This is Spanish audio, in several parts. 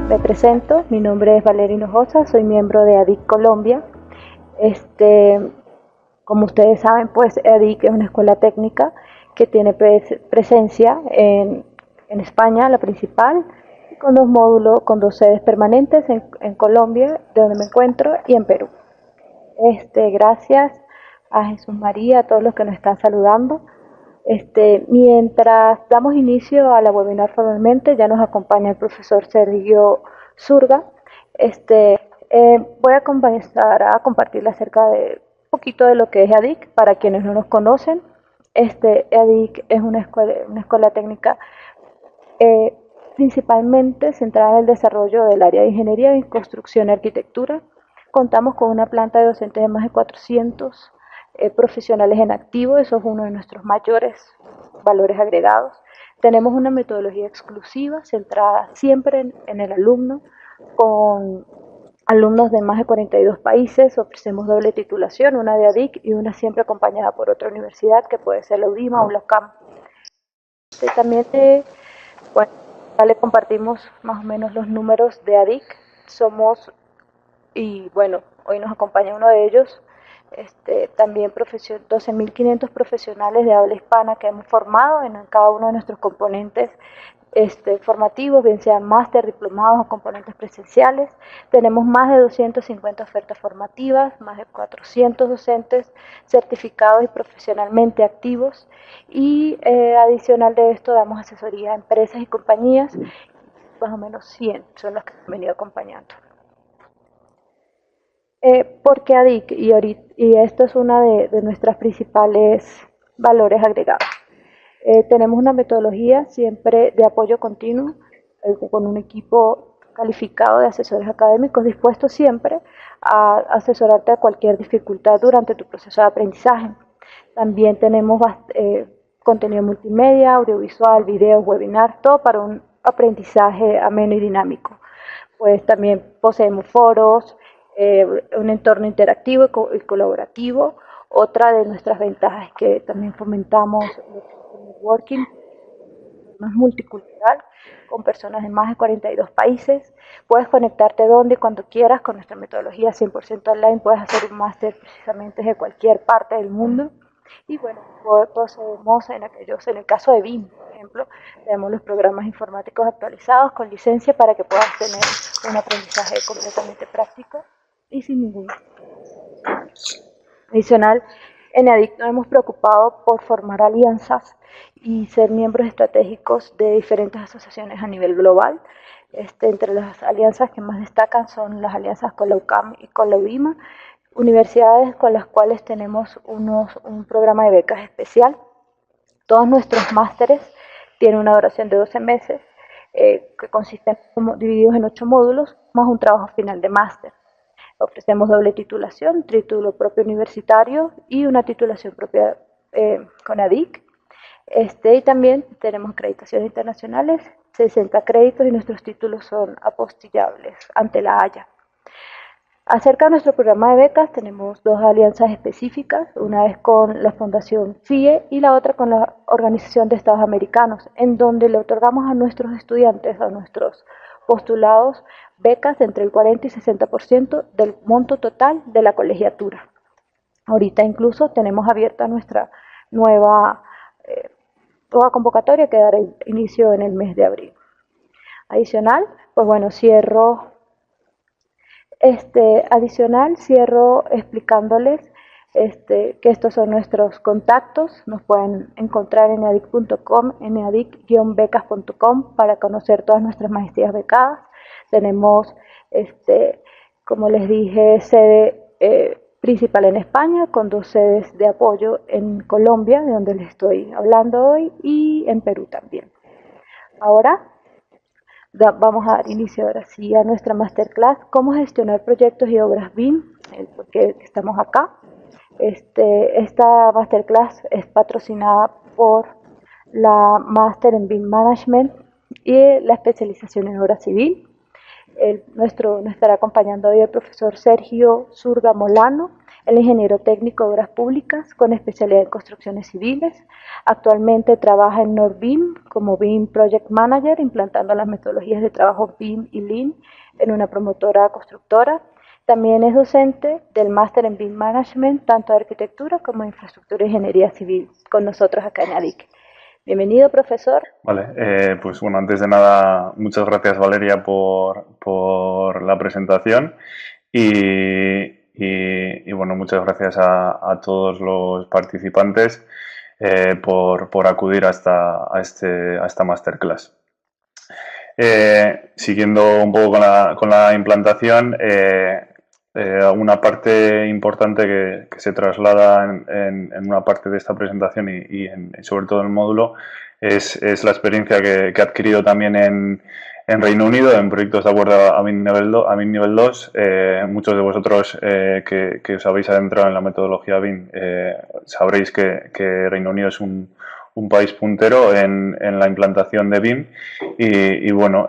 Me presento, mi nombre es Valeria Hinojosa, soy miembro de ADIC Colombia. Como ustedes saben, pues ADIC es una escuela técnica que tiene presencia en España, la principal, con dos módulos, con dos sedes permanentes en Colombia, de donde me encuentro, y en Perú. Gracias a Jesús María, a todos los que nos están saludando. Mientras damos inicio a la webinar formalmente, ya nos acompaña el profesor Sergio Zurga. Voy a comenzar a compartirle acerca de un poquito de lo que es ADIC, para quienes no nos conocen. ADIC es una escuela técnica principalmente centrada en el desarrollo del área de ingeniería en construcción y arquitectura. Contamos con una planta de docentes de más de 400 profesionales en activo. Eso es uno de nuestros mayores valores agregados. Tenemos una metodología exclusiva centrada siempre en el alumno, con alumnos de más de 42 países. Ofrecemos doble titulación, una de ADIC y una siempre acompañada por otra universidad, que puede ser la UDIMA o la UCAM. También le compartimos más o menos los números de ADIC. Hoy nos acompaña uno de ellos. También 12.500 profesionales de habla hispana que hemos formado en cada uno de nuestros componentes formativos, bien sean máster, diplomados o componentes presenciales. Tenemos más de 250 ofertas formativas, más de 400 docentes certificados y profesionalmente activos, y adicional de esto damos asesoría a empresas y compañías. Más o menos 100 son los que han venido acompañando. ¿Por qué ADIC? Y esto es una de nuestras principales valores agregados. Tenemos una metodología siempre de apoyo continuo, con un equipo calificado de asesores académicos dispuestos siempre a asesorarte a cualquier dificultad durante tu proceso de aprendizaje. También tenemos contenido multimedia, audiovisual, videos, webinar, todo para un aprendizaje ameno y dinámico. Pues también poseemos foros, un entorno interactivo y colaborativo. Otra de nuestras ventajas es que también fomentamos el networking más multicultural, con personas de más de 42 países. Puedes conectarte donde y cuando quieras con nuestra metodología 100% online. Puedes hacer un máster precisamente desde cualquier parte del mundo. Y bueno, procedemos en el caso de BIM, por ejemplo, tenemos los programas informáticos actualizados con licencia para que puedas tener un aprendizaje completamente práctico y sin ningún adicional. En ADIC nos hemos preocupado por formar alianzas y ser miembros estratégicos de diferentes asociaciones a nivel global. Entre las alianzas que más destacan son las alianzas con la UCAM y con la UDIMA, universidades con las cuales tenemos un programa de becas especial. Todos nuestros másteres tienen una duración de 12 meses, que consisten divididos en 8 módulos, más un trabajo final de máster. Ofrecemos doble titulación, título propio universitario y una titulación propia con ADIC. Y también tenemos acreditaciones internacionales, 60 créditos, y nuestros títulos son apostillables ante la Haya. Acerca de nuestro programa de becas, tenemos dos alianzas específicas, una es con la Fundación FIE y la otra con la Organización de Estados Americanos, en donde le otorgamos a nuestros estudiantes, a nuestros postulados, becas entre el 40 y 60% del monto total de la colegiatura. Ahorita incluso tenemos abierta nuestra nueva convocatoria que dará inicio en el mes de abril. Adicional, pues bueno, cierro explicándoles que estos son nuestros contactos. Nos pueden encontrar en eadic.com, en eadic-becas.com, para conocer todas nuestras maestrías becadas. Tenemos, como les dije, sede principal en España, con 2 sedes de apoyo en Colombia, de donde les estoy hablando hoy, y en Perú también. Ahora vamos a dar inicio ahora sí a nuestra masterclass, cómo gestionar proyectos y obras BIM, porque estamos acá. Esta masterclass es patrocinada por la Máster en BIM Management y la especialización en obra civil. Nos estará acompañando hoy el profesor Sergio Zurga Molano. Él es ingeniero técnico de obras públicas con especialidad en construcciones civiles. Actualmente trabaja en Norbim como BIM Project Manager, implantando las metodologías de trabajo BIM y Lean en una promotora constructora. También es docente del máster en BIM Management, tanto de arquitectura como de infraestructura e ingeniería civil, con nosotros acá en ADIC. Bienvenido, profesor. Vale, pues bueno, antes de nada, muchas gracias Valeria por la presentación y bueno, muchas gracias a todos los participantes por acudir a esta masterclass. Siguiendo un poco con la implantación, una parte importante que se traslada en una parte de esta presentación y sobre todo en el módulo es la experiencia que he adquirido también en Reino Unido, en proyectos de acuerdo a mi nivel 2. Muchos de vosotros que os habéis adentrado en la metodología BIM sabréis que Reino Unido es un país puntero en la implantación de BIM y bueno,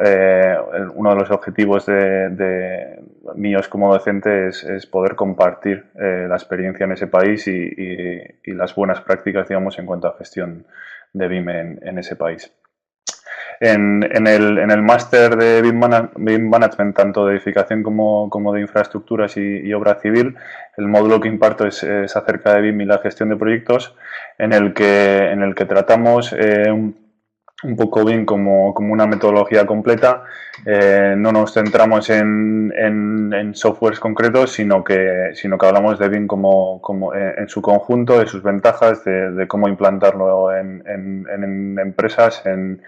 uno de los objetivos de míos como docente es poder compartir la experiencia en ese país y las buenas prácticas, digamos, en cuanto a gestión de BIM en ese país. En el máster de BIM Management, tanto de edificación como de infraestructuras y obra civil, el módulo que imparto es acerca de BIM y la gestión de proyectos, en el que tratamos un poco BIM como una metodología completa. No nos centramos en softwares concretos, sino que hablamos de BIM en su conjunto, de sus ventajas, de cómo implantarlo en empresas, en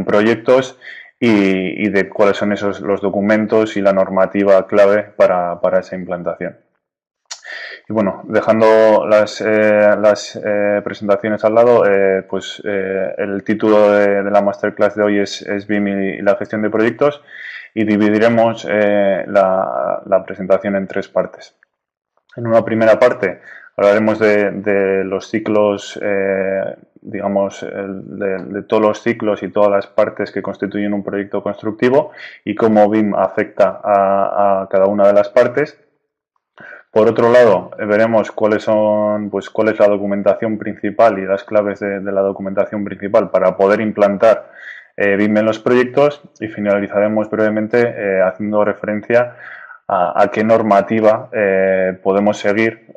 proyectos y de cuáles son los documentos y la normativa clave para esa implantación. Y bueno, dejando las presentaciones al lado, el título de la masterclass de hoy es BIM y la gestión de proyectos, y dividiremos la presentación en tres partes. En una primera parte hablaremos de los ciclos, digamos, de todos los ciclos y todas las partes que constituyen un proyecto constructivo y cómo BIM afecta a cada una de las partes. Por otro lado, veremos cuál es la documentación principal y las claves de la documentación principal para poder implantar BIM en los proyectos, y finalizaremos brevemente haciendo referencia a qué normativa podemos seguir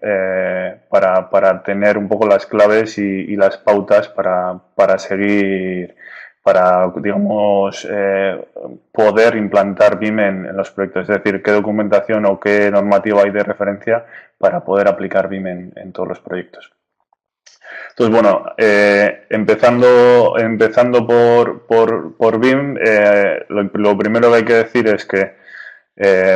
para tener un poco las claves y las pautas para seguir, digamos, poder implantar BIM en los proyectos. Es decir, qué documentación o qué normativa hay de referencia para poder aplicar BIM en todos los proyectos. Entonces, bueno, empezando por BIM, lo primero que hay que decir es que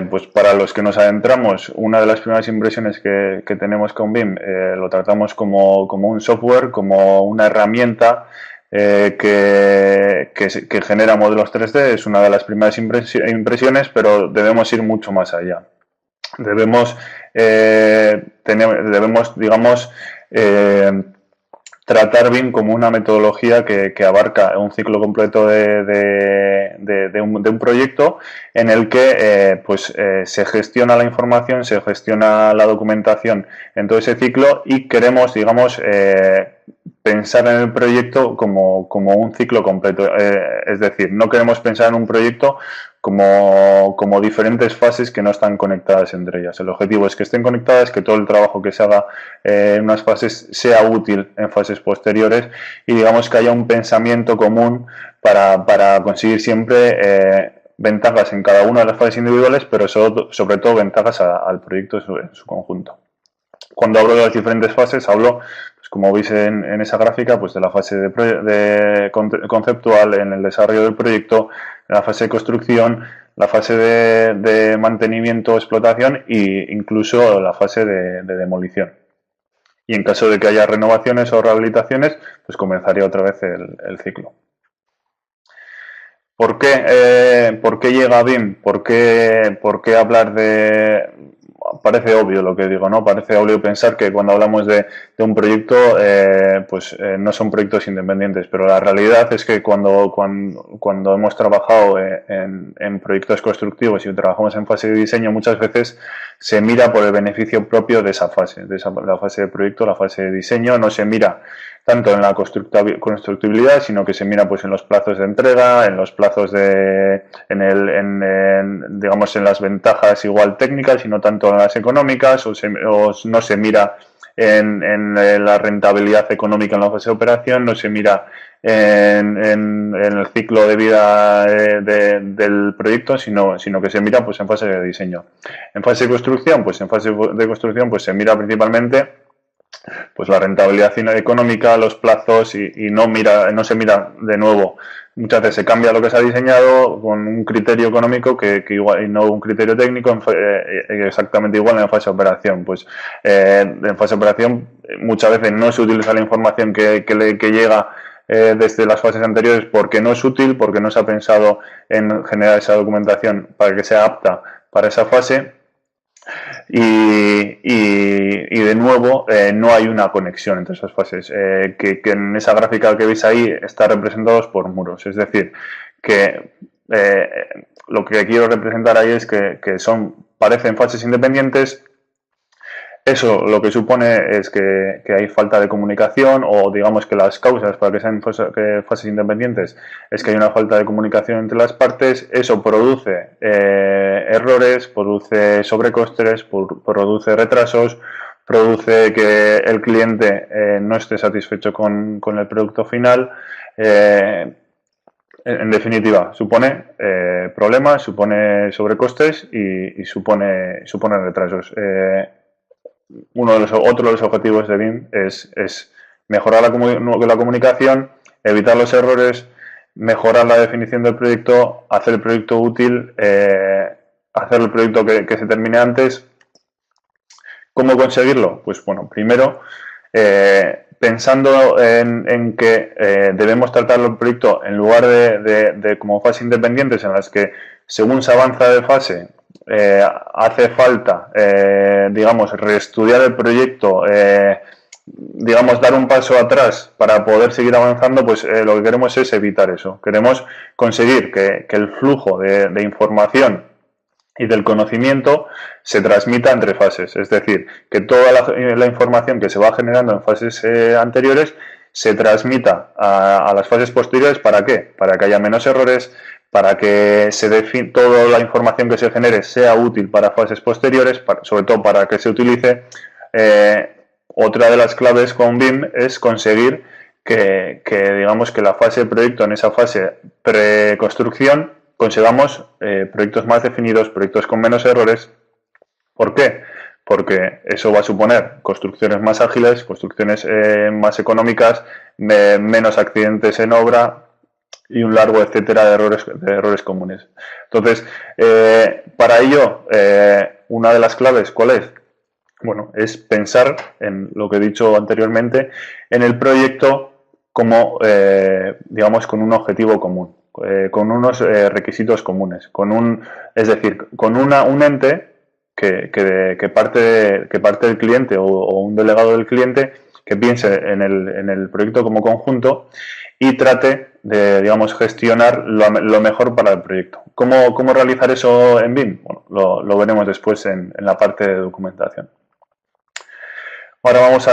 pues para los que nos adentramos, una de las primeras impresiones que tenemos con BIM lo tratamos como un software, como una herramienta que genera modelos 3D. Es una de las primeras impresiones, pero debemos ir mucho más allá. Debemos, digamos, tratar BIM como una metodología que abarca un ciclo completo de un proyecto, en el que se gestiona la información, se gestiona la documentación en todo ese ciclo, y queremos, digamos, pensar en el proyecto como un ciclo completo. Es decir, no queremos pensar en un proyecto como diferentes fases que no están conectadas entre ellas. El objetivo es que estén conectadas, que todo el trabajo que se haga en unas fases sea útil en fases posteriores, y digamos que haya un pensamiento común para conseguir siempre ventajas en cada una de las fases individuales, pero sobre todo ventajas al proyecto en su conjunto. Cuando hablo de las diferentes fases, hablo, pues, como veis en esa gráfica, pues de la fase conceptual, en el desarrollo del proyecto, la fase de construcción, la fase de mantenimiento, explotación e incluso la fase de demolición. Y en caso de que haya renovaciones o rehabilitaciones, pues comenzaría otra vez el ciclo. ¿Por qué llega BIM? ¿Por qué hablar parece obvio lo que digo, ¿no? Parece obvio pensar que cuando hablamos de un proyecto, no son proyectos independientes, pero la realidad es que cuando hemos trabajado en proyectos constructivos y trabajamos en fase de diseño, muchas veces se mira por el beneficio propio de esa fase, la fase de proyecto, la fase de diseño, no se mira tanto en la constructibilidad, sino que se mira pues en los plazos de entrega, en los plazos digamos en las ventajas igual técnicas y no tanto en las económicas, o no se mira en la rentabilidad económica en la fase de operación, no se mira en el ciclo de vida del proyecto, sino que se mira pues en fase de diseño. En fase de construcción, pues se mira principalmente pues la rentabilidad económica, los plazos y no se mira de nuevo. Muchas veces se cambia lo que se ha diseñado con un criterio económico que igual, y no un criterio técnico exactamente igual en la fase de operación. Pues en fase de operación muchas veces no se utiliza la información que llega desde las fases anteriores porque no es útil, porque no se ha pensado en generar esa documentación para que sea apta para esa fase. Y de nuevo no hay una conexión entre esas fases, que en esa gráfica que veis ahí está representados por muros, es decir, que lo que quiero representar ahí es que parecen fases independientes. Eso lo que supone es que hay falta de comunicación, o digamos que las causas para que sean fases independientes es que hay una falta de comunicación entre las partes. Eso produce errores, produce sobrecostes, produce retrasos, produce que el cliente no esté satisfecho con el producto final. En definitiva, supone problemas, supone sobrecostes y supone retrasos. Otro de los objetivos de BIM es mejorar la comunicación, evitar los errores, mejorar la definición del proyecto, hacer el proyecto útil, hacer el proyecto que se termine antes. ¿Cómo conseguirlo? Pues bueno, primero pensando en que debemos tratar el proyecto en lugar de como fases independientes en las que según se avanza de fase hace falta, digamos, reestudiar el proyecto, digamos, dar un paso atrás para poder seguir avanzando, pues lo que queremos es evitar eso. Queremos conseguir que el flujo de información y del conocimiento se transmita entre fases, es decir, que toda la información que se va generando en fases anteriores se transmita a las fases posteriores. ¿Para qué? Para que haya menos errores, para que toda la información que se genere sea útil para fases posteriores, sobre todo para que se utilice. Otra de las claves con BIM es conseguir que digamos que la fase de proyecto, en esa fase preconstrucción, consigamos proyectos más definidos, proyectos con menos errores. ¿Por qué? Porque eso va a suponer construcciones más ágiles, construcciones más económicas, menos accidentes en obra y un largo etcétera de errores comunes. Entonces, para ello, una de las claves, ¿cuál es? Bueno, es pensar en lo que he dicho anteriormente, en el proyecto como, digamos, con un objetivo común, con unos requisitos comunes, es decir, con un ente que parte del cliente o un delegado del cliente que piense en el proyecto como conjunto y trate de, digamos, gestionar lo mejor para el proyecto. ¿Cómo realizar eso en BIM? Bueno, lo veremos después en la parte de documentación. Ahora vamos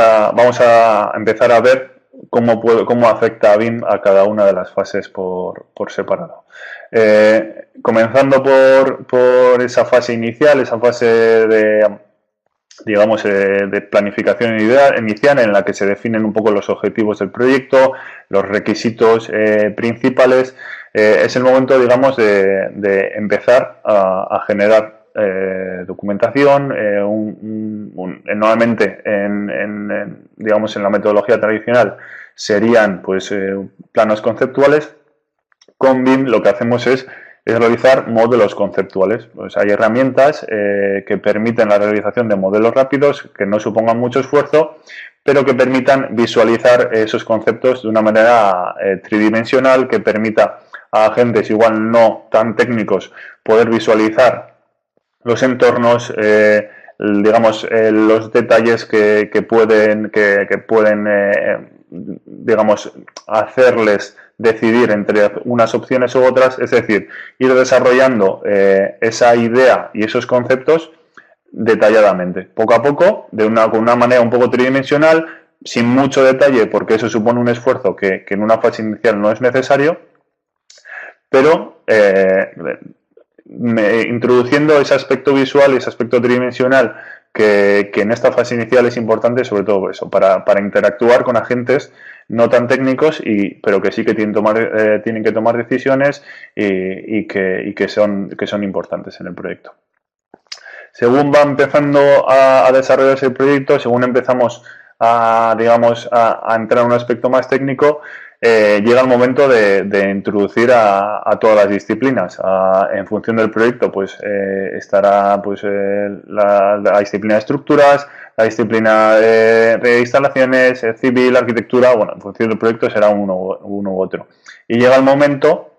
a empezar a ver cómo afecta a BIM a cada una de las fases por separado. Comenzando por esa fase inicial, esa fase de planificación inicial en la que se definen un poco los objetivos del proyecto, los requisitos principales. Es el momento, digamos, de empezar a generar documentación. Normalmente, digamos, en la metodología tradicional serían pues planos conceptuales. Con BIM lo que hacemos es realizar modelos conceptuales. Pues hay herramientas que permiten la realización de modelos rápidos que no supongan mucho esfuerzo, pero que permitan visualizar esos conceptos de una manera tridimensional, que permita a agentes igual no tan técnicos poder visualizar los entornos, digamos, los detalles que pueden, digamos, hacerles decidir entre unas opciones u otras, es decir, ir desarrollando esa idea y esos conceptos detalladamente, poco a poco, con una manera un poco tridimensional, sin mucho detalle, porque eso supone un esfuerzo que en una fase inicial no es necesario, pero introduciendo ese aspecto visual y ese aspecto tridimensional que en esta fase inicial es importante, sobre todo eso, para interactuar con agentes no tan técnicos, pero que sí que tienen que tomar decisiones y que son importantes en el proyecto. Según va empezando a desarrollarse el proyecto, según empezamos digamos, a entrar en un aspecto más técnico, llega el momento de introducir a todas las disciplinas. En función del proyecto, pues estará pues, la disciplina de estructuras, la disciplina de instalaciones, civil, arquitectura. Bueno, en función del proyecto será uno u otro. Y llega el momento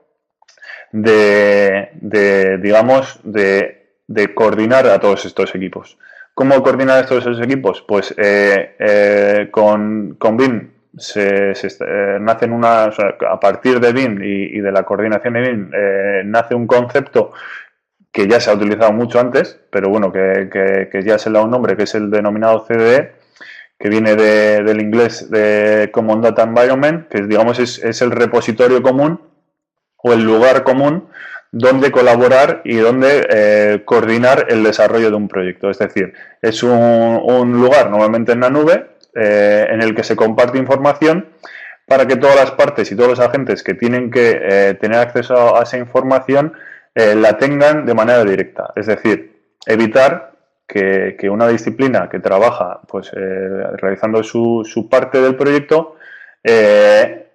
digamos, de coordinar a todos estos equipos. ¿Cómo coordinar estos equipos? Pues con BIM nacen a partir de BIM y de la coordinación de BIM nace un concepto que ya se ha utilizado mucho antes, pero bueno, que ya se le da un nombre, que es el denominado CDE, que viene del inglés de Common Data Environment, que digamos es el repositorio común o el lugar común donde colaborar y donde coordinar el desarrollo de un proyecto. Es decir, es un lugar normalmente en la nube en el que se comparte información para que todas las partes y todos los agentes que tienen que tener acceso a esa información la tengan de manera directa. Es decir, evitar que una disciplina que trabaja pues, realizando su parte del proyecto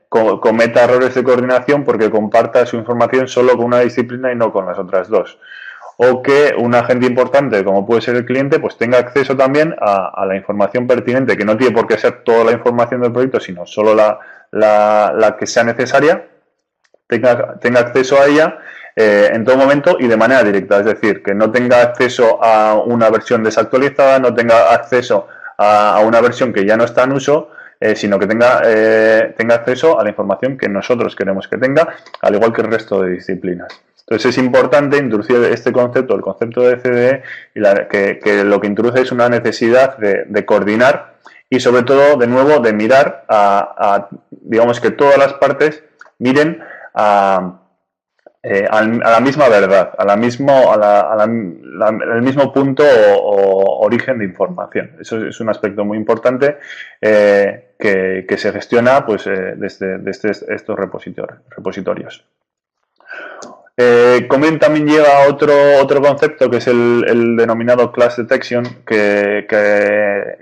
cometa errores de coordinación porque comparta su información solo con una disciplina y no con las otras dos. O que un agente importante, como puede ser el cliente, pues tenga acceso también a la información pertinente, que no tiene por qué ser toda la información del proyecto, sino solo la que sea necesaria, tenga acceso a ella en todo momento y de manera directa. Es decir, que no tenga acceso a una versión desactualizada, no tenga acceso a una versión que ya no está en uso, sino que tenga acceso a la información que nosotros queremos que tenga, al igual que el resto de disciplinas. Entonces es importante introducir este concepto, el concepto de CDE, que lo que introduce es una necesidad de coordinar y sobre todo, de nuevo, de mirar digamos que todas las partes miren a la misma verdad, al mismo punto o origen de información. Eso es un aspecto muy importante que se gestiona pues, desde estos repositorios. Como también llega otro concepto que es el denominado Class Detection, que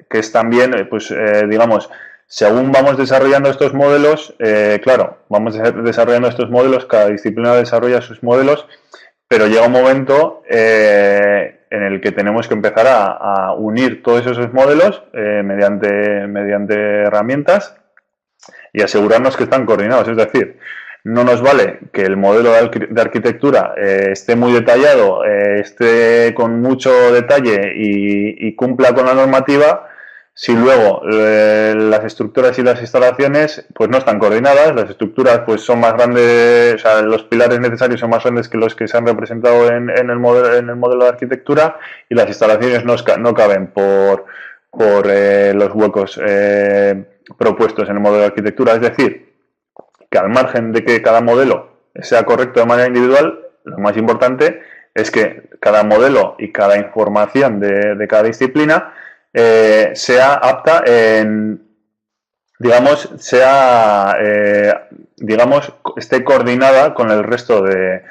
es también, pues, digamos, según vamos desarrollando estos modelos, claro, vamos desarrollando estos modelos, cada disciplina desarrolla sus modelos, pero llega un momento en el que tenemos que empezar a unir todos esos modelos mediante herramientas y asegurarnos que están coordinados. Es decir, no nos vale que el modelo de arquitectura esté muy detallado, esté con mucho detalle y cumpla con la normativa, si luego las estructuras y las instalaciones pues no están coordinadas, las estructuras pues son más grandes, o sea, los pilares necesarios son más grandes que los que se han representado en el modelo de arquitectura y las instalaciones no caben por los huecos propuestos en el modelo de arquitectura. Es decir, que al margen de que cada modelo sea correcto de manera individual, lo más importante es que cada modelo y cada información de cada disciplina sea apta esté coordinada con el resto de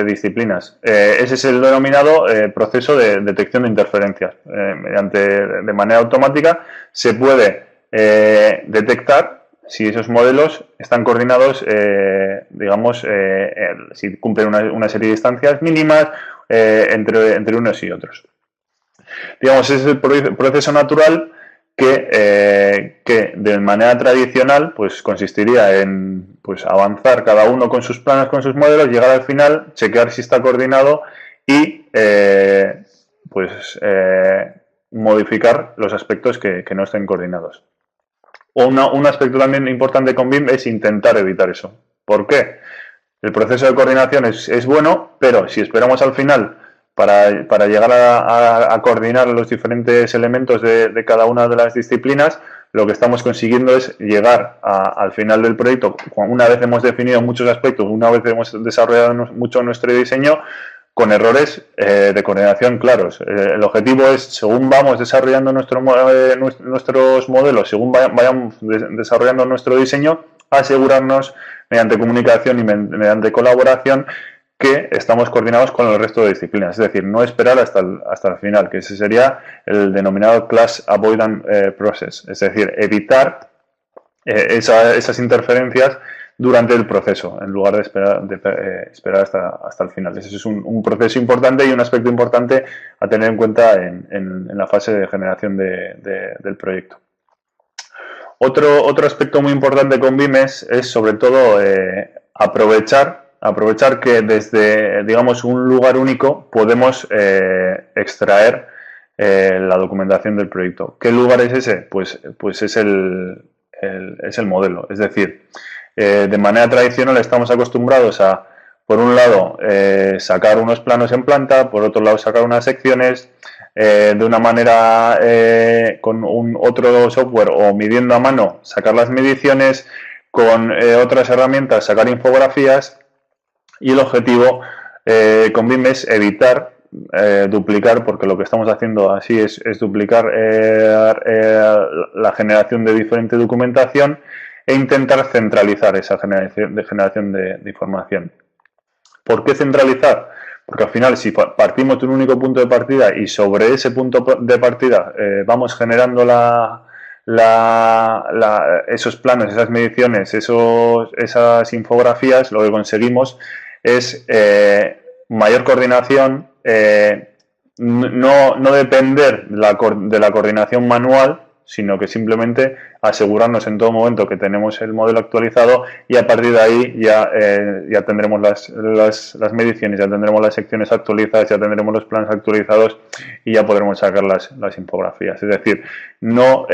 disciplinas. Ese es el denominado proceso de detección de interferencias. De manera automática se puede detectar si esos modelos están coordinados, si cumplen una serie de distancias mínimas entre unos y otros. Digamos, ese es el proceso natural que de manera tradicional pues consistiría en pues, avanzar cada uno con sus planos, con sus modelos, llegar al final, chequear si está coordinado y pues modificar los aspectos que no estén coordinados. Un aspecto también importante con BIM es intentar evitar eso. ¿Por qué? El proceso de coordinación es bueno, pero si esperamos al final para llegar a coordinar los diferentes elementos de cada una de las disciplinas, lo que estamos consiguiendo es llegar al final del proyecto, una vez hemos definido muchos aspectos, una vez hemos desarrollado mucho nuestro diseño, con errores de coordinación claros. El objetivo es, según vamos desarrollando nuestros modelos, según vayamos desarrollando nuestro diseño, asegurarnos mediante comunicación y mediante colaboración que estamos coordinados con el resto de disciplinas. Es decir, no esperar hasta el final, que ese sería el denominado Clash Avoidance Process. Es decir, evitar esas interferencias durante el proceso, en lugar de esperar hasta el final. Ese es un proceso importante y un aspecto importante a tener en cuenta en la fase de generación del proyecto. Otro aspecto muy importante con BIM es sobre todo aprovechar que desde, digamos, un lugar único podemos extraer la documentación del proyecto. ¿Qué lugar es ese? Pues es el modelo. Es decir, de manera tradicional estamos acostumbrados a, por un lado, sacar unos planos en planta, por otro lado, sacar unas secciones, de una manera con otro software o midiendo a mano, sacar las mediciones, con otras herramientas, sacar infografías, y el objetivo con BIM es evitar duplicar, porque lo que estamos haciendo así es duplicar la generación de diferente documentación e intentar centralizar esa generación de información. ¿Por qué centralizar? Porque al final, si partimos de un único punto de partida y sobre ese punto de partida vamos generando esos planos, esas mediciones, esas infografías, lo que conseguimos es mayor coordinación, no depender de la coordinación manual, sino que simplemente asegurarnos en todo momento que tenemos el modelo actualizado, y a partir de ahí ya tendremos las mediciones, ya tendremos las secciones actualizadas, ya tendremos los planos actualizados y ya podremos sacar las infografías. Es decir, no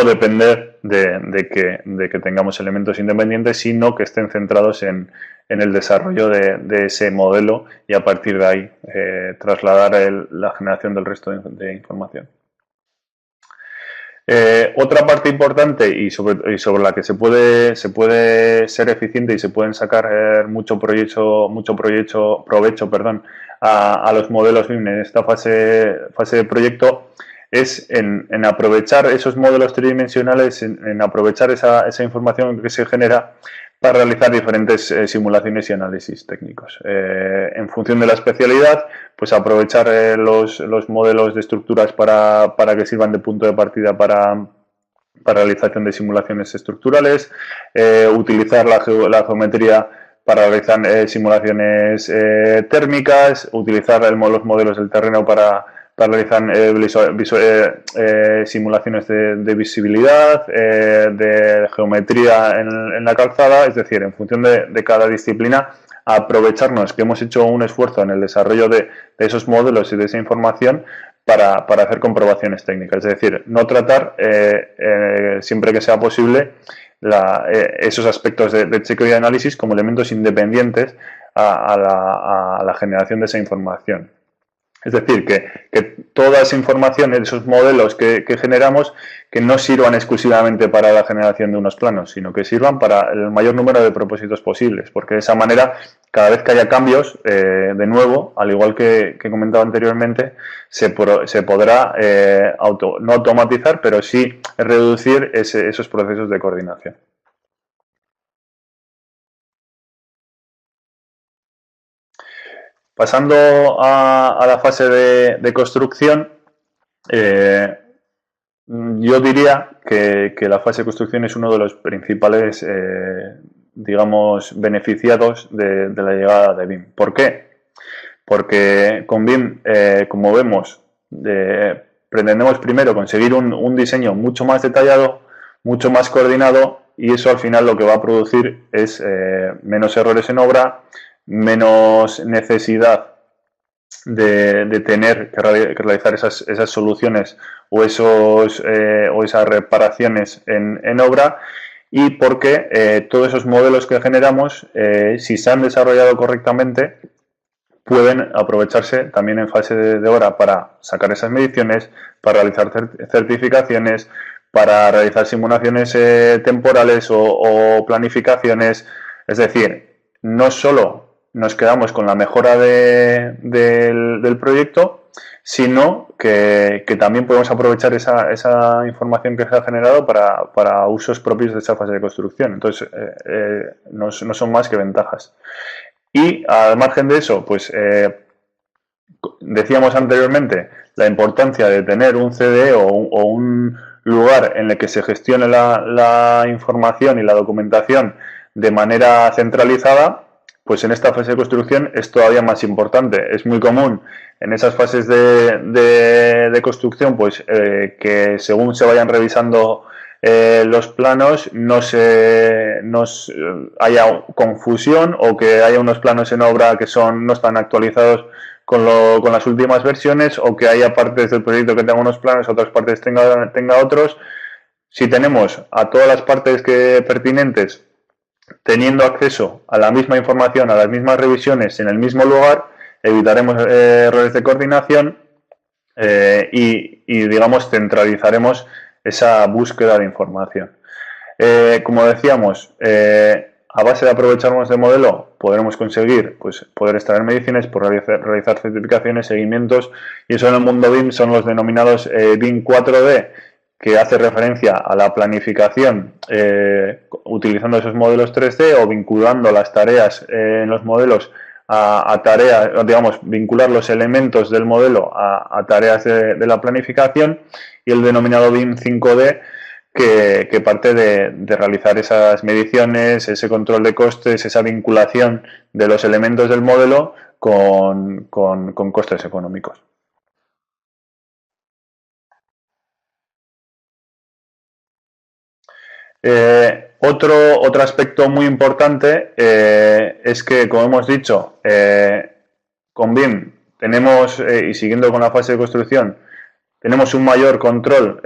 depender de que tengamos elementos independientes, sino que estén centrados en el desarrollo de ese modelo, y a partir de ahí trasladar la generación del resto de información. Otra parte importante y sobre la que se puede ser eficiente y se pueden sacar mucho provecho a los modelos BIM en esta fase de proyecto, es en aprovechar esos modelos tridimensionales, en aprovechar esa información que se genera para realizar diferentes simulaciones y análisis técnicos. En función de la especialidad, pues aprovechar los modelos de estructuras para que sirvan de punto de partida para realización de simulaciones estructurales, utilizar la geometría para realizar simulaciones térmicas, utilizar los modelos del terreno para realizar simulaciones de visibilidad, de geometría en la calzada. Es decir, en función de cada disciplina, aprovecharnos que hemos hecho un esfuerzo en el desarrollo de esos modelos y de esa información para hacer comprobaciones técnicas. Es decir, no tratar, siempre que sea posible, esos aspectos de chequeo y análisis como elementos independientes a la generación de esa información. Es decir, que toda esa información, esos modelos que generamos, que no sirvan exclusivamente para la generación de unos planos, sino que sirvan para el mayor número de propósitos posibles, porque de esa manera, cada vez que haya cambios, de nuevo, al igual que comentaba anteriormente, se podrá no automatizar, pero sí reducir esos procesos de coordinación. Pasando a la fase de construcción, yo diría que la fase de construcción es uno de los principales, digamos, beneficiados de la llegada de BIM. ¿Por qué? Porque con BIM, como vemos, pretendemos primero conseguir un diseño mucho más detallado, mucho más coordinado, y eso al final lo que va a producir es menos errores en obra, menos necesidad de tener que realizar esas soluciones o esas reparaciones en obra, y porque todos esos modelos que generamos, si se han desarrollado correctamente, pueden aprovecharse también en fase de obra para sacar esas mediciones, para realizar certificaciones, para realizar simulaciones temporales o planificaciones. Es decir, no solo nos quedamos con la mejora del proyecto, sino que también podemos aprovechar esa información que se ha generado para usos propios de esa fase de construcción. Entonces, no son más que ventajas. Y al margen de eso, pues decíamos anteriormente la importancia de tener un CDE o un lugar en el que se gestione la información y la documentación de manera centralizada. Pues en esta fase de construcción es todavía más importante. Es muy común en esas fases de construcción, pues que según se vayan revisando los planos no haya confusión, o que haya unos planos en obra que no están actualizados con las últimas versiones, o que haya partes del proyecto que tengan unos planos, otras partes tenga otros. Si tenemos a todas las partes pertinentes teniendo acceso a la misma información, a las mismas revisiones en el mismo lugar, evitaremos errores de coordinación y digamos, centralizaremos esa búsqueda de información. Como decíamos, a base de aprovecharnos del modelo, podremos conseguir poder extraer mediciones, realizar certificaciones, seguimientos, y eso en el mundo BIM son los denominados BIM 4D, que hace referencia a la planificación utilizando esos modelos 3D o vinculando las tareas en los modelos a tareas, digamos, vincular los elementos del modelo a tareas de la planificación, y el denominado BIM 5D, que parte de realizar esas mediciones, ese control de costes, esa vinculación de los elementos del modelo con costes económicos. Otro aspecto muy importante es que, como hemos dicho, con BIM tenemos, y siguiendo con la fase de construcción, tenemos un mayor control,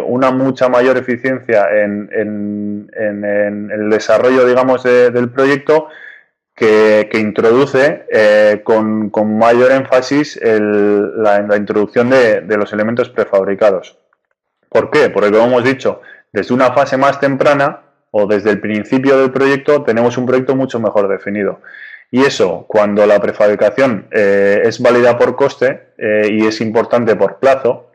una mucha mayor eficiencia en el desarrollo, digamos, del proyecto, que introduce con mayor énfasis la introducción de los elementos prefabricados. ¿Por qué? Porque, como hemos dicho, desde una fase más temprana o desde el principio del proyecto tenemos un proyecto mucho mejor definido. Y eso, cuando la prefabricación es válida por coste y es importante por plazo,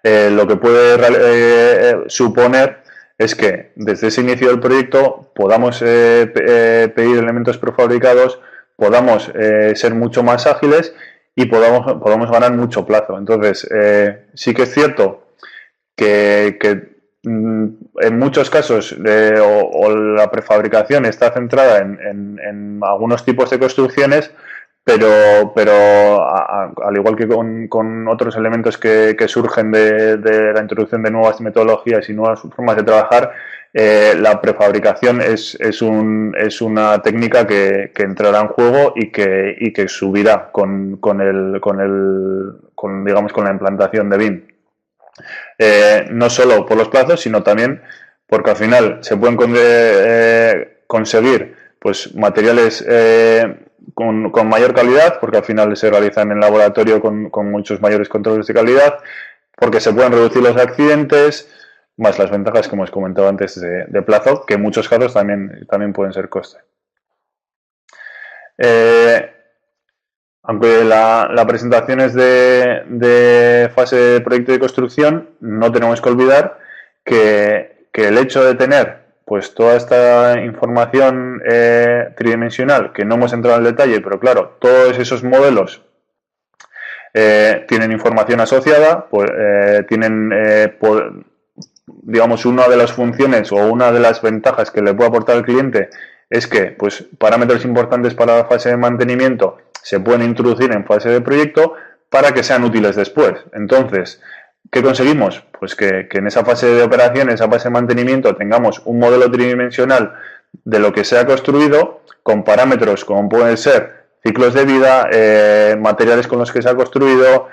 lo que puede suponer es que desde ese inicio del proyecto podamos pedir elementos prefabricados, podamos ser mucho más ágiles y podamos ganar mucho plazo. Entonces, sí que es cierto que en muchos casos la prefabricación está centrada en algunos tipos de construcciones, pero al igual que con otros elementos que surgen de la introducción de nuevas metodologías y nuevas formas de trabajar, la prefabricación es una técnica que entrará en juego y que subirá digamos, con la implantación de BIM. No solo por los plazos, sino también porque al final se pueden conseguir pues materiales con mayor calidad, porque al final se realizan en laboratorio con muchos mayores controles de calidad, porque se pueden reducir los accidentes, más las ventajas que hemos comentado antes de plazo, que en muchos casos también pueden ser coste. Aunque la presentación es de fase de proyecto de construcción, no tenemos que olvidar que el hecho de tener pues toda esta información tridimensional, que no hemos entrado en el detalle, pero claro, todos esos modelos tienen información asociada, pues, digamos, una de las funciones o una de las ventajas que le puede aportar al cliente es que pues, parámetros importantes para la fase de mantenimiento se pueden introducir en fase de proyecto para que sean útiles después. Entonces, ¿qué conseguimos? Pues que en esa fase de operación, en esa fase de mantenimiento, tengamos un modelo tridimensional de lo que se ha construido con parámetros como pueden ser ciclos de vida, materiales con los que se ha construido,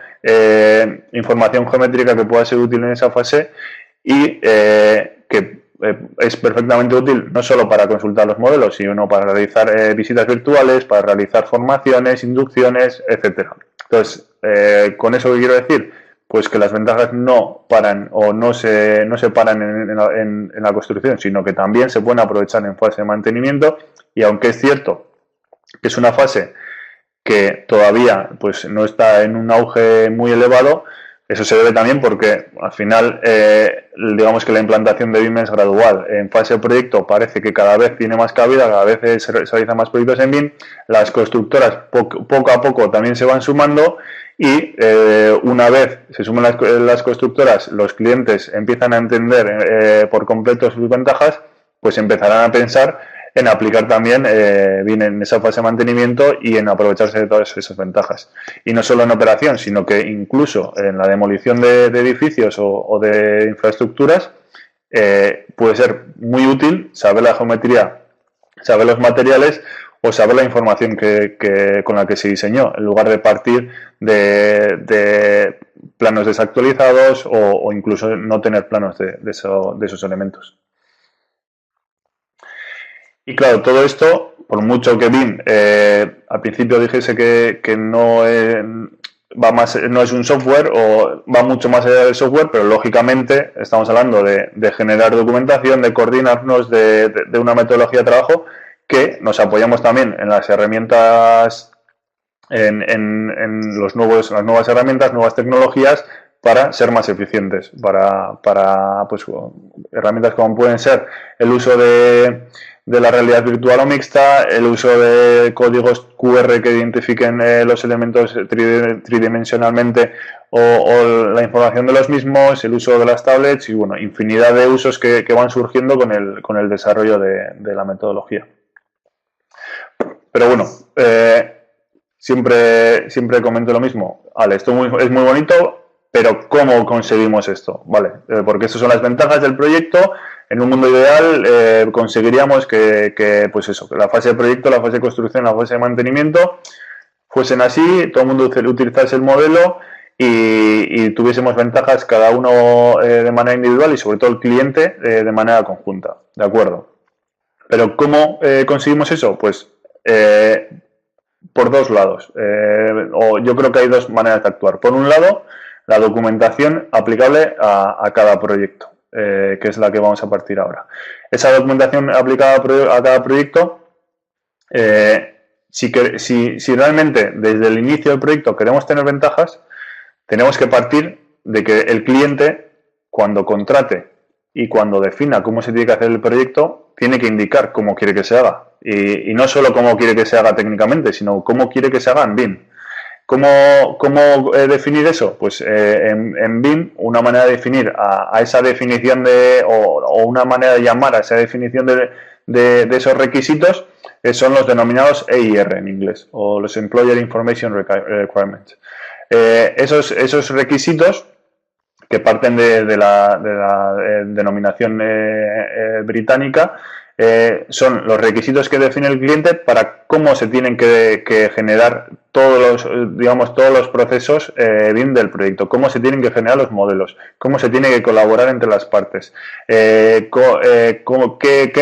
información geométrica que pueda ser útil en esa fase y que es perfectamente útil no solo para consultar los modelos, sino para realizar visitas virtuales, para realizar formaciones, inducciones, etcétera. Entonces, con eso, ¿qué quiero decir? Pues que las ventajas no paran o no se paran en la construcción, sino que también se pueden aprovechar en fase de mantenimiento. Y aunque es cierto que es una fase que todavía pues no está en un auge muy elevado, eso se debe también porque al final digamos que la implantación de BIM es gradual. En fase de proyecto parece que cada vez tiene más cabida, cada vez se realizan más proyectos en BIM, las constructoras poco a poco también se van sumando y una vez se suman las constructoras, los clientes empiezan a entender por completo sus ventajas, pues empezarán a pensar en aplicar también bien en esa fase de mantenimiento y en aprovecharse de todas esas ventajas. Y no solo en operación, sino que incluso en la demolición de edificios o de infraestructuras puede ser muy útil saber la geometría, saber los materiales o saber la información con la que se diseñó, en lugar de partir de planos desactualizados o incluso no tener planos de esos elementos. Y claro, todo esto, por mucho que BIM al principio dijese que no no es un software o va mucho más allá del software, pero lógicamente estamos hablando de generar documentación, de coordinarnos, de una metodología de trabajo que nos apoyamos también en las herramientas, en las nuevas herramientas, nuevas tecnologías para ser más eficientes, para pues, herramientas como pueden ser el uso de la realidad virtual o mixta, el uso de códigos QR que identifiquen los elementos tridimensionalmente o la información de los mismos, el uso de las tablets y bueno, infinidad de usos que van surgiendo con el desarrollo de la metodología. Pero bueno, siempre comento lo mismo. Vale, esto es muy bonito, pero ¿cómo conseguimos esto? Vale, porque estas son las ventajas del proyecto. En un mundo ideal conseguiríamos que pues eso, que la fase de proyecto, la fase de construcción, la fase de mantenimiento fuesen así, todo el mundo utilizase el modelo y tuviésemos ventajas cada uno de manera individual y sobre todo el cliente de manera conjunta, ¿de acuerdo? Pero ¿cómo conseguimos eso? Pues por dos lados, o yo creo que hay dos maneras de actuar. Por un lado, la documentación aplicable a cada proyecto. Que es la que vamos a partir ahora. Esa documentación aplicada a cada proyecto, si realmente desde el inicio del proyecto queremos tener ventajas, tenemos que partir de que el cliente, cuando contrate y cuando defina cómo se tiene que hacer el proyecto, tiene que indicar cómo quiere que se haga. Y no solo cómo quiere que se haga técnicamente, sino cómo quiere que se haga en BIM. ¿Cómo definir eso? Pues en BIM una manera de definir a esa definición o una manera de llamar a esa definición de esos requisitos son los denominados EIR en inglés o los Employer Information Requirements. Esos requisitos que parten de la denominación británica son los requisitos que define el cliente para cómo se tienen que generar todos los procesos BIM del proyecto, cómo se tienen que generar los modelos, cómo se tiene que colaborar entre las partes, qué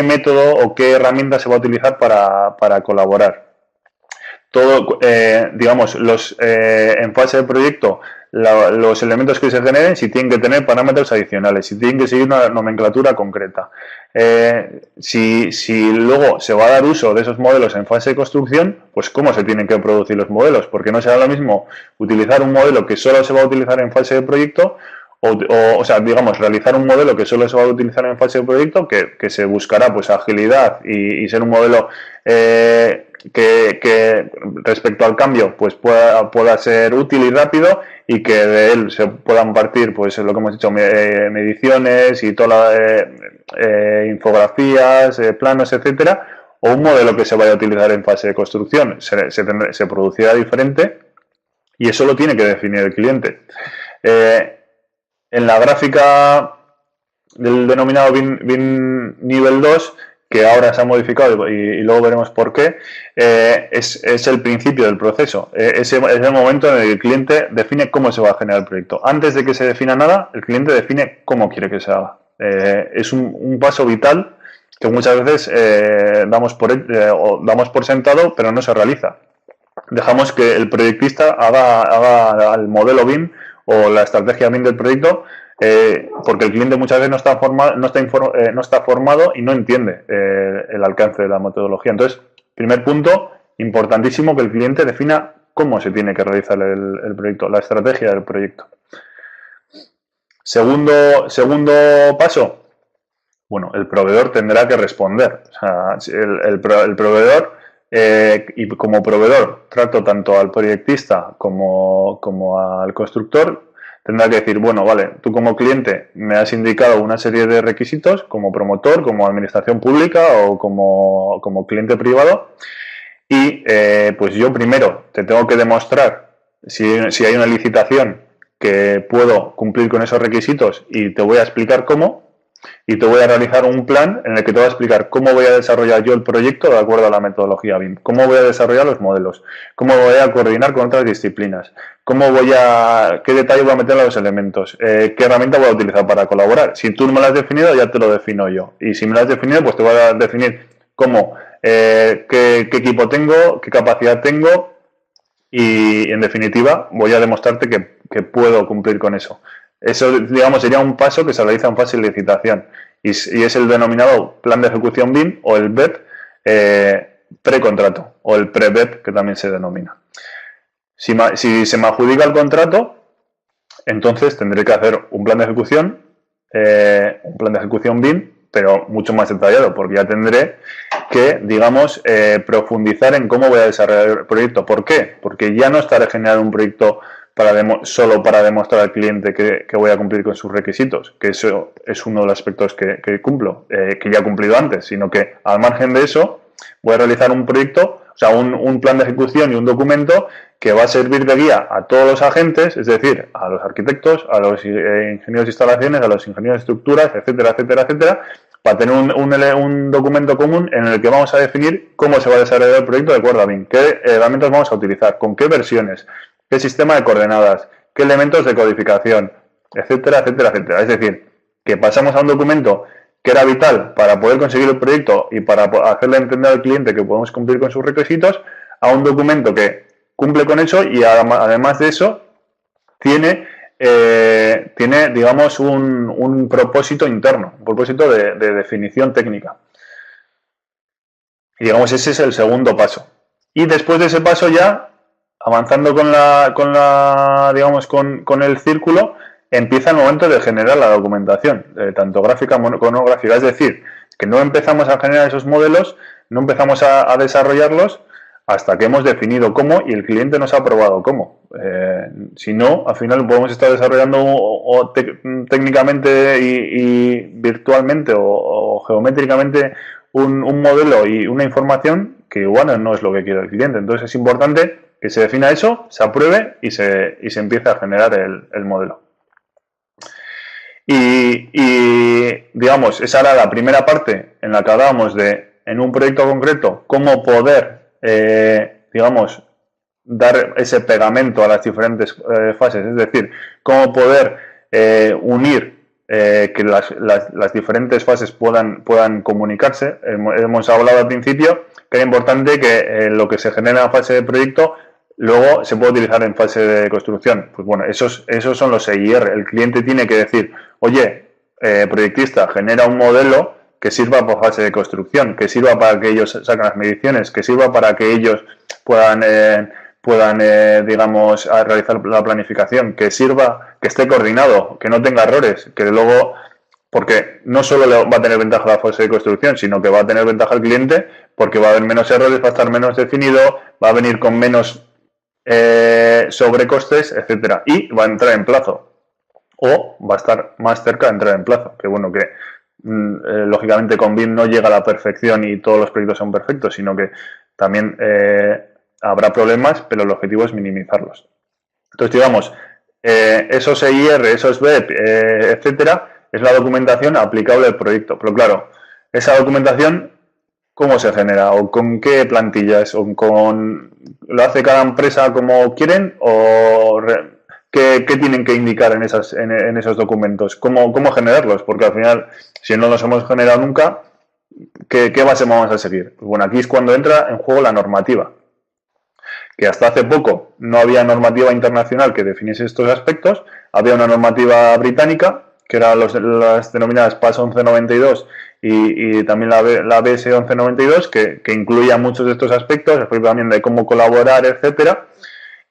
método o qué herramienta se va a utilizar para colaborar. Todo, en fase de proyecto, los elementos que se generen, si tienen que tener parámetros adicionales, si tienen que seguir una nomenclatura concreta. Si luego se va a dar uso de esos modelos en fase de construcción, pues cómo se tienen que producir los modelos, porque no será lo mismo utilizar un modelo que solo se va a utilizar en fase de proyecto realizar un modelo que solo se va a utilizar en fase de proyecto, que se buscará pues agilidad y ser un modelo que respecto al cambio pues pueda ser útil y rápido y que de él se puedan partir pues lo que hemos dicho, mediciones y todas las infografías, planos, etcétera, o un modelo que se vaya a utilizar en fase de construcción se producirá diferente y eso lo tiene que definir el cliente. En la gráfica del denominado BIM nivel 2 que ahora se ha modificado y luego veremos por qué, es el principio del proceso. Es el momento en el que el cliente define cómo se va a generar el proyecto. Antes de que se defina nada, el cliente define cómo quiere que se haga. Es un paso vital que muchas veces damos por sentado, pero no se realiza. Dejamos que el proyectista haga el modelo BIM o la estrategia BIM del proyecto, porque el cliente muchas veces no está formado y no entiende el alcance de la metodología. Entonces, primer punto, importantísimo que el cliente defina cómo se tiene que realizar el proyecto, la estrategia del proyecto. Segundo paso, bueno, el proveedor tendrá que responder. O sea, el proveedor, y como proveedor trato tanto al proyectista como al constructor, tendrá que decir, bueno, vale, tú como cliente me has indicado una serie de requisitos, como promotor, como administración pública o como cliente privado, y pues yo primero te tengo que demostrar si hay una licitación que puedo cumplir con esos requisitos y te voy a explicar cómo, y te voy a realizar un plan en el que te voy a explicar cómo voy a desarrollar yo el proyecto de acuerdo a la metodología BIM, cómo voy a desarrollar los modelos, cómo voy a coordinar con otras disciplinas, qué detalle voy a meter en los elementos, qué herramienta voy a utilizar para colaborar. Si tú no me lo has definido, ya te lo defino yo. Y si me lo has definido, pues te voy a definir cómo, qué equipo tengo, qué capacidad tengo y, en definitiva, voy a demostrarte que puedo cumplir con eso. Eso, digamos, sería un paso que se realiza en fase de licitación y es el denominado plan de ejecución BIM o el BEP precontrato o el pre-BEP, que también se denomina. Si se me adjudica el contrato, entonces tendré que hacer un plan de ejecución BIM, pero mucho más detallado, porque ya tendré que, digamos, profundizar en cómo voy a desarrollar el proyecto. ¿Por qué? Porque ya no estaré generando un proyecto solo para demostrar al cliente que voy a cumplir con sus requisitos, que eso es uno de los aspectos que cumplo, que ya he cumplido antes, sino que al margen de eso voy a realizar un proyecto, o sea, un plan de ejecución y un documento que va a servir de guía a todos los agentes, es decir, a los arquitectos, a los ingenieros de instalaciones, a los ingenieros de estructuras, etcétera, etcétera, etcétera, para tener un documento común en el que vamos a definir cómo se va a desarrollar el proyecto de acuerdo a BIM, qué herramientas vamos a utilizar, con qué versiones, qué sistema de coordenadas, qué elementos de codificación, etcétera, etcétera, etcétera. Es decir, que pasamos a un documento que era vital para poder conseguir el proyecto y para hacerle entender al cliente que podemos cumplir con sus requisitos, a un documento que cumple con eso y además de eso tiene digamos, un propósito interno, un propósito de definición técnica. Y digamos, ese es el segundo paso. Y después de ese paso ya, avanzando con el círculo, empieza el momento de generar la documentación, tanto gráfica como no gráfica. Es decir, que no empezamos a generar esos modelos, no empezamos a desarrollarlos hasta que hemos definido cómo y el cliente nos ha aprobado cómo. Si no, al final podemos estar desarrollando técnicamente y virtualmente o geométricamente un modelo y una información que igual no es lo que quiere el cliente. Entonces es importante que se defina eso, se apruebe y se empiece a generar el modelo. Y digamos, esa era la primera parte en la que hablábamos de, en un proyecto concreto, cómo poder, digamos, dar ese pegamento a las diferentes fases, es decir, cómo poder unir que las diferentes fases puedan comunicarse. Hemos hablado al principio que era importante que lo que se genera en la fase de proyecto luego se puede utilizar en fase de construcción. Pues bueno, esos son los EIR. El cliente tiene que decir, oye, proyectista, genera un modelo que sirva para fase de construcción, que sirva para que ellos saquen las mediciones, que sirva para que ellos puedan digamos, realizar la planificación, que sirva, que esté coordinado, que no tenga errores, que luego, porque no solo va a tener ventaja la fase de construcción, sino que va a tener ventaja el cliente, porque va a haber menos errores, va a estar menos definido, va a venir con menos sobrecostes, etcétera, y va a entrar en plazo, o va a estar más cerca de entrar en plazo, que bueno, que lógicamente con BIM no llega a la perfección y todos los proyectos son perfectos, sino que también habrá problemas, pero el objetivo es minimizarlos. Entonces, digamos, esos EIR, esos BEP, etcétera, es la documentación aplicable al proyecto. Pero claro, esa documentación ¿Cómo se genera? ¿O con qué plantillas? ¿O lo hace cada empresa como quieren? ¿Qué tienen que indicar en esos documentos? ¿Cómo generarlos? Porque al final, si no los hemos generado nunca, ¿qué base vamos a seguir? Pues bueno, aquí es cuando entra en juego la normativa, que hasta hace poco no había normativa internacional que definiese estos aspectos, había una normativa británica, que eran las denominadas PAS 1192 y también la BS 1192, que incluía muchos de estos aspectos, también de cómo colaborar, etcétera.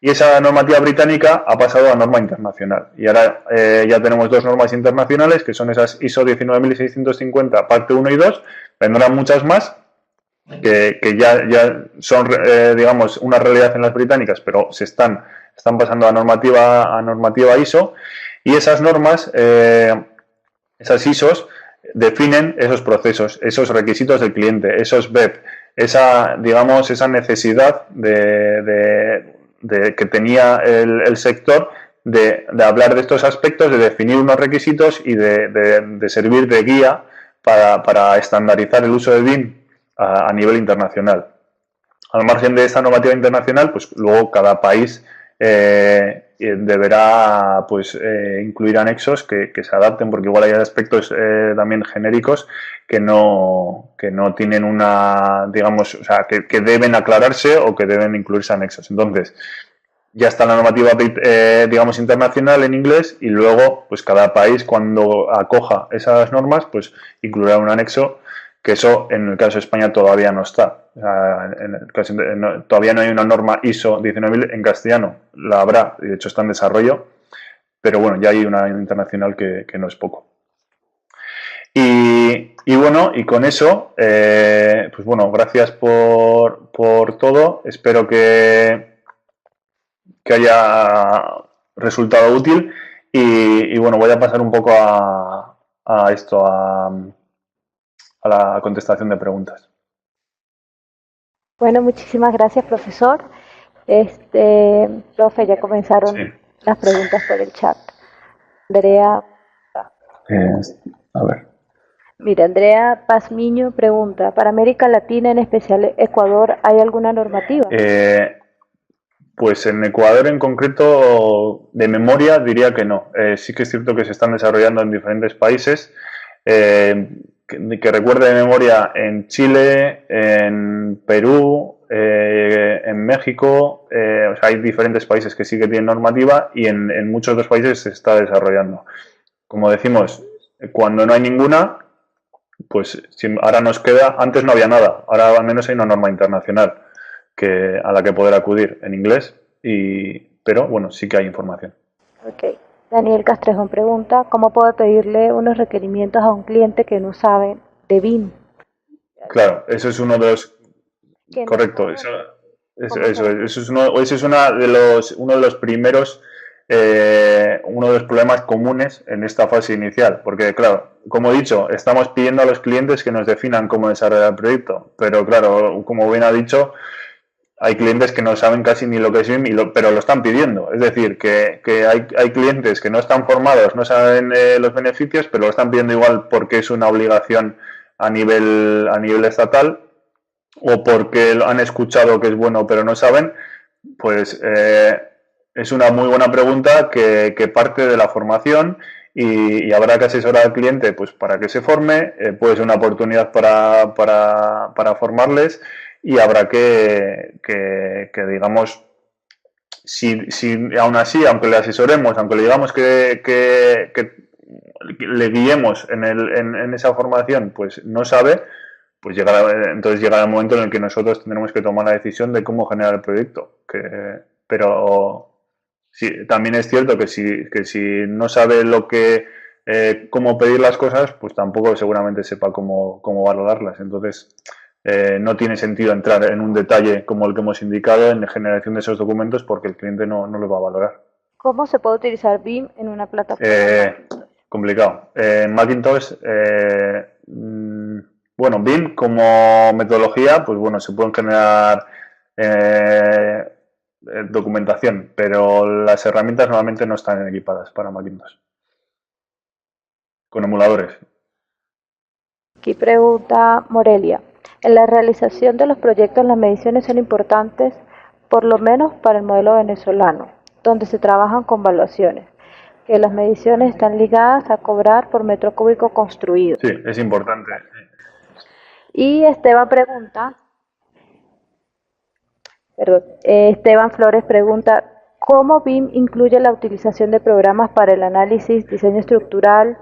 Y esa normativa británica ha pasado a norma internacional. Y ahora ya tenemos dos normas internacionales, que son esas ISO 19650, parte 1 y 2. Vendrán muchas más, que ya son, digamos, una realidad en las británicas, pero están pasando a normativa ISO. Y esas normas, esas ISOs, definen esos procesos, esos requisitos del cliente, esos BEP, esa necesidad que tenía el sector de hablar de estos aspectos, de definir unos requisitos y de servir de guía para estandarizar el uso de BIM a nivel internacional. Al margen de esta normativa internacional, pues luego cada país deberá incluir anexos que se adapten, porque igual hay aspectos también genéricos que no tienen una, digamos, o sea, que deben aclararse o que deben incluirse anexos. Entonces, ya está la normativa, digamos, internacional en inglés, y luego, pues cada país, cuando acoja esas normas, pues incluirá un anexo, que eso en el caso de España todavía no está. O sea, todavía no hay una norma ISO 19000 en castellano. La habrá, de hecho está en desarrollo, pero bueno, ya hay una internacional que no es poco. Y bueno, y con eso, pues bueno, gracias por todo. Espero que haya resultado útil, y bueno, voy a pasar un poco a la contestación de preguntas. Bueno, muchísimas gracias, profesor. Profe, ya comenzaron las preguntas por el chat. Andrea. A ver. Mira, Andrea Pazmiño pregunta, ¿para América Latina, en especial Ecuador, hay alguna normativa? Pues en Ecuador en concreto, de memoria, diría que no. Sí que es cierto que se están desarrollando en diferentes países. Que recuerde de memoria, en Chile, en Perú, en México, o sea, hay diferentes países que sí que tienen normativa, y en muchos otros países se está desarrollando. Como decimos, cuando no hay ninguna, pues ahora nos queda, antes no había nada, ahora al menos hay una norma internacional a la que poder acudir en inglés, pero bueno, sí que hay información. Ok. Daniel Castrejón pregunta, ¿cómo puedo pedirle unos requerimientos a un cliente que no sabe de BIM? Claro, eso es uno de los... Correcto, eso es uno de los primeros, uno de los problemas comunes en esta fase inicial, porque claro, como he dicho, estamos pidiendo a los clientes que nos definan cómo desarrollar el proyecto, pero claro, como bien ha dicho, hay clientes que no saben casi ni lo que es BIM, pero lo están pidiendo. Es decir, que hay clientes que no están formados, no saben los beneficios, pero lo están pidiendo igual porque es una obligación a nivel estatal, o porque han escuchado que es bueno pero no saben. Pues es una muy buena pregunta que parte de la formación, y habrá que asesorar al cliente pues para que se forme. Puede ser una oportunidad para formarles, y habrá que digamos, si aún así, aunque le asesoremos, aunque le digamos que le guiemos en esa formación, pues no sabe, pues entonces llegará el momento en el que nosotros tendremos que tomar la decisión de cómo generar el proyecto. Pero sí, también es cierto que si no sabe cómo pedir las cosas, pues tampoco seguramente sepa cómo valorarlas. Entonces, no tiene sentido entrar en un detalle como el que hemos indicado en la generación de esos documentos, porque el cliente no lo va a valorar. ¿Cómo se puede utilizar BIM en una plataforma? Complicado. En Macintosh, bueno, BIM como metodología, pues bueno, se pueden generar documentación, pero las herramientas normalmente no están equipadas para Macintosh. Con emuladores. Aquí pregunta Morelia, En la realización de los proyectos, las mediciones son importantes, por lo menos para el modelo venezolano, donde se trabajan con valuaciones, que las mediciones están ligadas a cobrar por metro cúbico construido. Sí, es importante. Y Esteban Flores pregunta, ¿cómo BIM incluye la utilización de programas para el análisis, diseño estructural,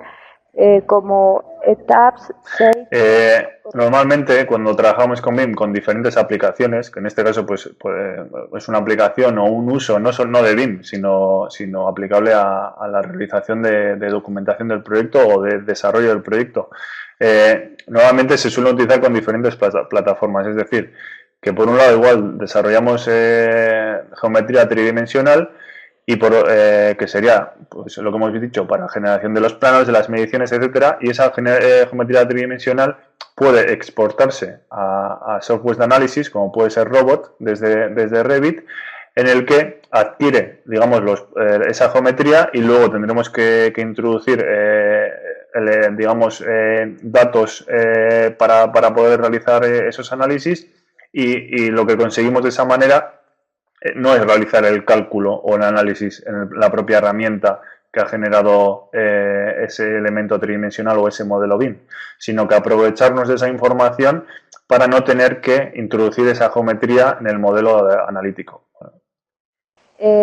como ETABS, SAFE? Normalmente cuando trabajamos con BIM con diferentes aplicaciones, que en este caso pues es una aplicación o un uso no de BIM, sino aplicable a la realización de documentación del proyecto o de desarrollo del proyecto, normalmente se suele utilizar con diferentes plataformas, es decir, que por un lado igual desarrollamos geometría tridimensional y que sería pues lo que hemos dicho para generación de los planos, de las mediciones, etcétera, y esa geometría tridimensional puede exportarse a software de análisis como puede ser Robot desde Revit, en el que adquiere, digamos, esa geometría y luego tendremos que introducir, digamos, datos para poder realizar esos análisis y lo que conseguimos de esa manera no es realizar el cálculo o el análisis en la propia herramienta que ha generado ese elemento tridimensional o ese modelo BIM, sino que aprovecharnos de esa información para no tener que introducir esa geometría en el modelo analítico.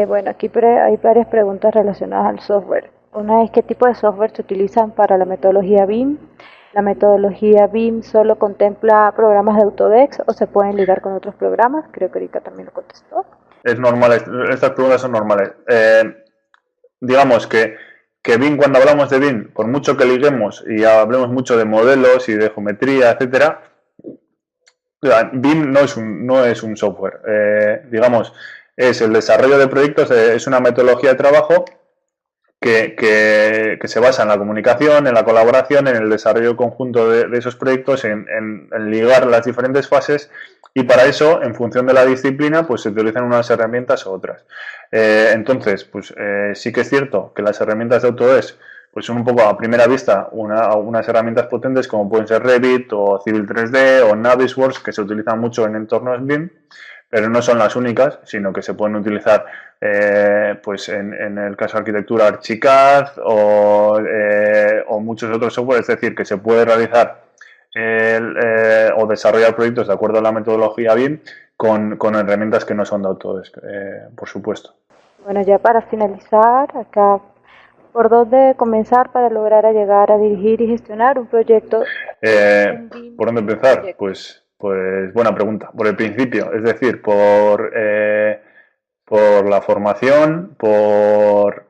Bueno, aquí hay varias preguntas relacionadas al software. Una es, ¿qué tipo de software se utilizan para la metodología BIM? ¿La metodología BIM solo contempla programas de Autodesk o se pueden ligar con otros programas? Creo que Erika también lo contestó. Es normal, estas preguntas son normales. Digamos que BIM, cuando hablamos de BIM, por mucho que liguemos y hablemos mucho de modelos y de geometría, etcétera, BIM no es un software. Digamos, es el desarrollo de proyectos, es una metodología de trabajo que se basa en la comunicación, en la colaboración, en el desarrollo conjunto de esos proyectos, en ligar las diferentes fases, y para eso, en función de la disciplina, pues se utilizan unas herramientas u otras. Entonces, pues sí que es cierto que las herramientas de Autodesk pues son un poco a primera vista unas herramientas potentes como pueden ser Revit o Civil 3D o Navisworks, que se utilizan mucho en entornos BIM, pero no son las únicas, sino que se pueden utilizar pues en el caso de arquitectura Archicad o muchos otros software, es decir, que se puede realizar o desarrollar proyectos de acuerdo a la metodología BIM con herramientas que no son de Autodesk, por supuesto. Bueno, ya para finalizar, acá, ¿por dónde comenzar para lograr llegar a dirigir y gestionar un proyecto? ¿Por dónde empezar? Pues buena pregunta. Por el principio, es decir, por la formación, por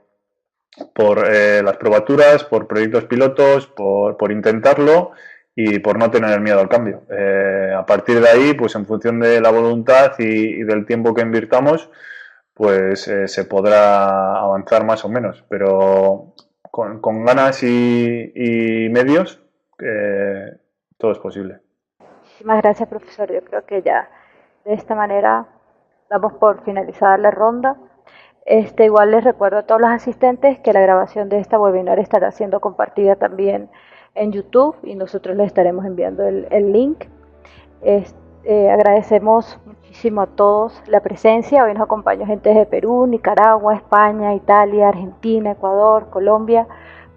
las probaturas, por proyectos pilotos, por intentarlo y por no tener miedo al cambio. A partir de ahí, pues en función de la voluntad y del tiempo que invirtamos, pues se podrá avanzar más o menos, pero con ganas y medios todo es posible. Muchísimas gracias, profesor. Yo creo que ya de esta manera damos por finalizada la ronda. Igual les recuerdo a todos los asistentes que la grabación de esta webinar estará siendo compartida también en YouTube y nosotros les estaremos enviando el link. Agradecemos muchísimo a todos la presencia. Hoy nos acompaña gente de Perú, Nicaragua, España, Italia, Argentina, Ecuador, Colombia.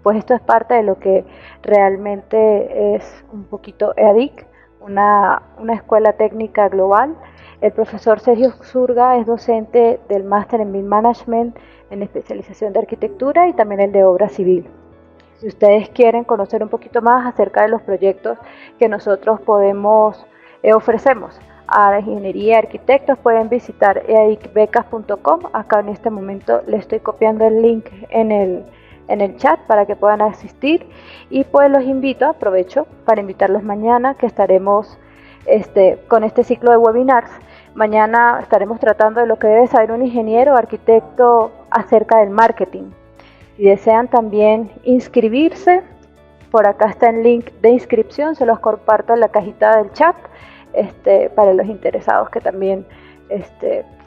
Pues esto es parte de lo que realmente es un poquito EADIC, una escuela técnica global. El profesor Sergio Zurga es docente del máster en BIM Management en especialización de arquitectura y también el de obra civil. Si ustedes quieren conocer un poquito más acerca de los proyectos que nosotros ofrecemos a la ingeniería y arquitectos, pueden visitar eadicbecas.com. Acá en este momento les estoy copiando el link en el chat para que puedan asistir y pues los invito, aprovecho para invitarlos mañana que estaremos con este ciclo de webinars. Mañana estaremos tratando de lo que debe saber un ingeniero o arquitecto acerca del marketing. Si desean también inscribirse, por acá está el link de inscripción, se los comparto en la cajita del chat para los interesados que también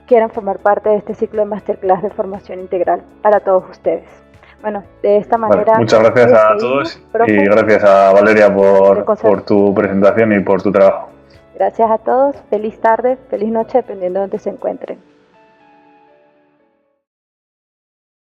quieran formar parte de este ciclo de masterclass de formación integral para todos ustedes. Bueno, de esta manera... Muchas gracias a todos, profe, y gracias a Valeria por tu presentación y por tu trabajo. Gracias. Gracias a todos, feliz tarde, feliz noche, dependiendo de donde se encuentren.